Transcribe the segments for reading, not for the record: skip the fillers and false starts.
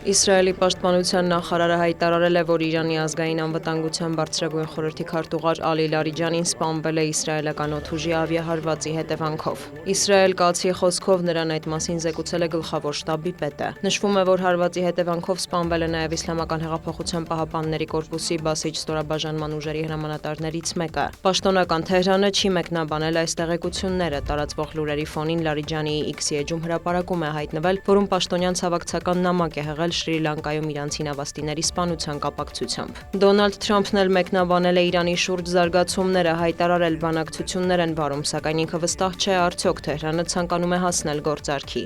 Իսրայելի պաշտպանության նախարարը հայտարարել է, որ Իրանի ազգային անվտանգության բարձրագույն խորհրդի քարտուղար Ալի Լարիջանին սպանվել է իսրայելական օդուժի ավիահարվածի հետևանքով։ Իսրայել կացի խոսքով նրան այդ մասին զեկուցել է գլխավոր շտաբի պետը։ Նշվում է, որ հարվածի հետևանքով սպանվել է նաև Իսլամական հեղափոխության պահապանների կորպուսի Բասիջ ստորաբաժանման ուժերի հրամանատարներից մեկը։ Պաշտոնական Թեհրանը չի մեկնաբանել այս տեղեկությունները։ Տարածվող լուրերի ֆոնին Լարիջանիի X էջում հրապարակում է հայտնվել, որում պաշտոնյան ցավակցական նամակ է հղել Շրի Լանկայում իրանցի նավաստիների սպանության կապակցությամբ։ Դոնալդ Թրամփն էլ մեկնաբանել է Իրանի շուրջ զարգացումները, հայտարարել բանակցություններ են վարում, սակայն ինքը վստահ չէ արդյոք Թեհրանը ցանկանում է հասնել գործարքի։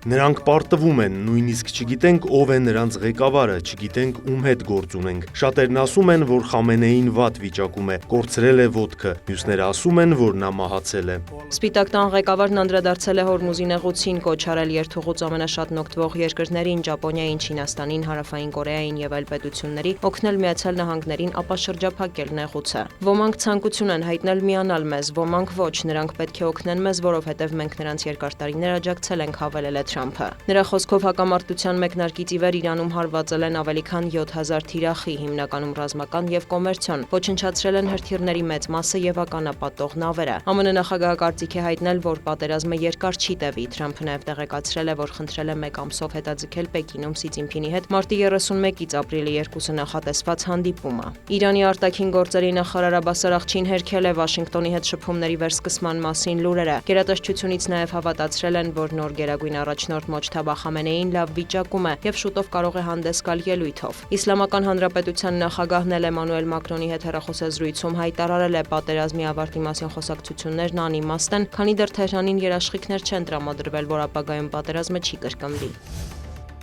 Նրանք պարտվում են, նույնիսկ չգիտենք ով է նրանց ղեկավարը, չգիտենք ում հետ գործ ունենք։ Շատերն ասում են, որ Խամենեին վատ վիճակում է, կորցրել է ոտքը, մյուսները ասում են, որ նա մահացել է։ Սպիտակ տան ղեկավարն անդրադարձել է Հորմուզի նեղուցին, կոչ արել երթուղուց ամենաշատն օգտվող երկրներին՝ Ճապոնիային, Չինաստանին, Հարավային Կորեային եւ այլ պետությունների օգնել Միացյալ Նահանգներին ապաշրջափակել նեղուցը։ Ոմանք ցանկություն են հայտնել միանալ մեզ, ոմանք ոչ, նրանք պետք է օգնեն մեզ, որովհետեւ մենք նրանց երկար տարիներ աջակցել ենք, հավելել է Թրամփը։ Նրա խոսքով հակամարտության մեկնարկից ի վեր Իրանում հարվածել են ավելի քան 7000 թիրախի, հիմնականում ռազմական եւ կոմերցիոն, ոչնչացրել են հրթիռների մեծ մասը եւ ականապատող նավերը։ ԱՄՆ նախագահը կարծիք է հայտնել, որ պատերազմը երկար չի տևի։ Թրամփը նաեւ տեղեկացրել է, որ խնդրել է մեկ ամսով հետաձգել Պեկինում Սի Ցզինփինի հետ մարտի 31-ից ապրիլի 2-ը նախատեսված հանդիպումը։ Իրանի արտաքին գործերի նախարար Աբբաս Արաղչին հերքել է Վաշինգտոնի հետ շփումների վերսկսման մասին լուրերը։ Գերատեսչությունից նաեւ հավատացրել են, որ նոր գերագույն առաջնորդ Մոջթաբա Խամենեին լավ վիճակում է եւ շուտով կարող է հանդես գալ ելույթով։ Իսլամական Հանրապետության նախագահն էլ Էմանուել Մակրոնի հետ հեռախոսազրույցում հայտարարել է, պատերազմի ավարտի մասին խոսակցություններն անիմաստ են, քանի դեռ Թեհրանին երաշխիքներ չեն տրամադրվել, որ ապագայում պատերազմը չի կրկնվի։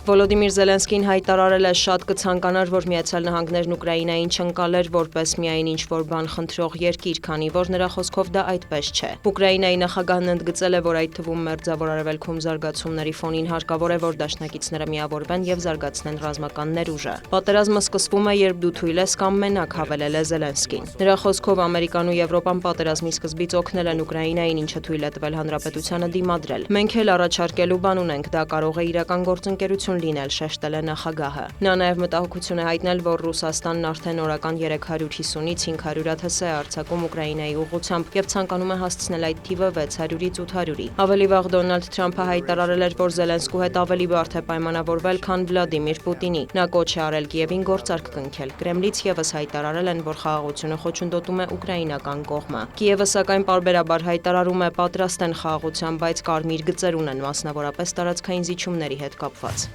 Վոլոդիմիր Զելենսկին հայտարարել է, շատ կցանկանար, որ Միացյալ Նահանգներն Ուկրաինային չընկալեր որպես միայն ինչ-որ բան խնդրող երկիր, քանի որ նրա խոսքով դա այդպես չէ։ Ուկրաինայի նախագահն ընդգծել է, որ այդ թվում Մերձավոր Արևելքում զարգացումների ֆոնին հարկավոր է, որ դաշնակիցները միավորվեն եւ զարգացնեն ռազմական ներուժը։ Պատերազմը սկսվում է, երբ դու թույլ ես կամ մենակ, հավելել է Զելենսկին։ Նրա խոսքով Ամերիկան ու Եվրոպան պատերազմի սկզբից օգնել են Ուկրաինային, ինչը թույլ է տվել հանրապետությանը դիմադրել։ Մենք էլ առաջարկելու բան ունենք, դա կարող է իրական գործընկերություն լինել, շեշտել է նախագահը։ Նա նաև մտահոգություն է հայտնել, որ Ռուսաստանն արդեն օրական 350-ից 500 ԱԹՍ է արձակում Ուկրաինայի ուղղությամբ եւ ցանկանում է հասցնել այդ թիվը 600-ից 800-ի։ Ավելի վաղ Դոնալդ Թրամփը հայտարարել էր, որ Զելենսկու հետ ավելի բարդ է պայմանավորվել, քան Վլադիմիր Պուտինի։ Նա կոչ է արել Կիևին գործարք կնքել։ Կրեմլից եւս հայտարարել են, որ խաղաղությունը խոչընդոտում է ուկրաինական կողմը։ Կիևը սակայն պարբերաբար հայտարարում է, պատրաստ են խաղաղության, բայց կարմիր գծեր ունեն, մասնավորապես տարածքային զիջումների հետ կապված։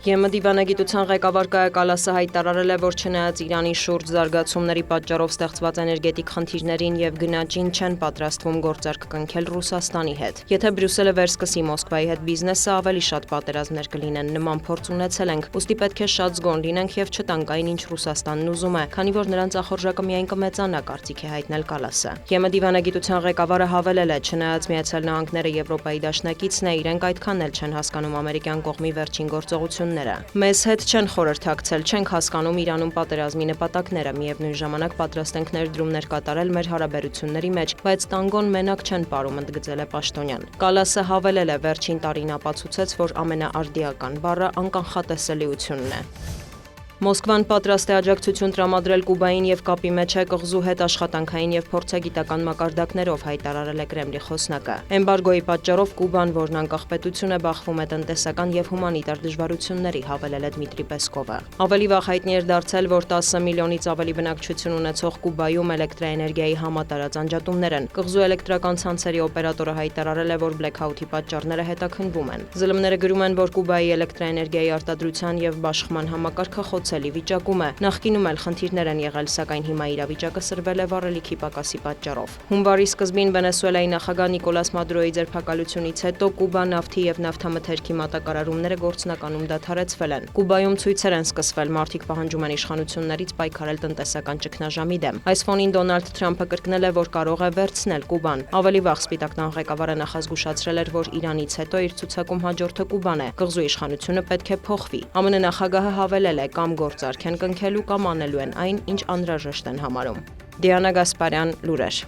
ԵՄ դիվանագիտության ղեկավար Կայա Կալասը հայտարարել է, որ չնայած Իրանի շուրջ զարգացումների պատճառով ստեղծված էներգետիկ խնդիրներին եւ գնաճին չեն պատրաստվում գործարք կնքել Ռուսաստանի հետ։ Եթե Բրյուսելը վերսկսի Մոսկվայի հետ բիզնեսը, ավելի շատ պատերազմներ կլինեն, նման փորձ ունեցել ենք, ուստի պետք է շատ զգոն լինենք եւ չտանք այն, ինչ Ռուսաստանն ուզում է, քանի որ նրանց ախորժակը միայն կմեծանա, կարծիք է հայտնել Կալասը։ ԵՄ դիվանագիտության ղեկավարը հավելել է, չնայած Միացյալ Նահանգները Եվրոպայի դաշնակիցն է, իրենք այդքան էլ չեն հասկանում ամերիկյան կողմի վերջին գործողությունները։ Մեզ հետ չեն խորհրդակցել, չենք հասկանում Իրանում պատերազմի նպատակները, միևնույն ժամանակ պատրաստ ենք ներդրումներ կատարել մեր հարաբերությունների մեջ, բայց տանգոն մենակ չեն ապարում, ընդգծել է պաշտոնյան։ Կալասը հավելել է, վերջին տարին ապացուցեց, որ ամենաարդիական բառը անկանխատեսելիությունն է։ Մոսկվան պատրաստ է աջակցություն տրամադրել Կուբային եւ կապի մեջ է կղզու հետ աշխատանքային եւ փորձագիտական մակարդակներով, հայտարարել է Կրեմլի խոսնակը։ Էմբարգոյի պատճառով Կուբան, որն անկախ պետություն է, բախվում է տնտեսական եւ հումանիտար դժվարությունների, հավելել է Դմիտրի Պեսկովը։ Ավելի վաղ հայտնի էր դարձել, որ 10 միլիոնից ավելի բնակչություն ունեցող Կուբայում էլեկտրաէներգիայի համատարած անջատումներ են։ Կղզու էլեկտրական ցանցերի օպերատորը հայտարարել է, որ բլեքաութի պատճառները հետաքննվում են։ ԶԼՄ-ները գրում են, որ Կուբայի էլեկտրաէներգիայի արտադրության եւ բաշխման համակարգը ցելի վիճակում է։ Նախկինում էլ խնդիրներ են եղել, սակայն հիմա իրավիճակը սրվել է վառելիքի պակասի պատճառով։ Հունվարի սկզբին Վենեսուելայի նախագահ Նիկոլաս Մադուրոյի ձերբակալությունից հետո Կուբա նավթի եւ նավթամթերքի մատակարարումները գործնականում դադարեցվել են։ Կուբայում ցույցեր են սկսվել, մարդիկ պահանջում են իշխանություններից պայքարել տնտեսական ճգնաժամի դեմ։ Այս ֆոնին Դոնալդ Թրամփը կրկնել է, որ կարող է վերցնել Կուբան։ Ավելի վաղ Սպիտակ տան ղեկավարը նախազգուշացրել էր, որ Իրանից հետո իր ցուցակում հաջորդը Կուբան է։ Կղզու իշխանությունը պետք է փոխվի։ ԱՄՆ նախագահը հավելել է, կամ գործարք են կնքելու կամ անելու են այն, ինչ անհրաժեշտ են համարում։ Դիանա Գասպարյան, լուրեր։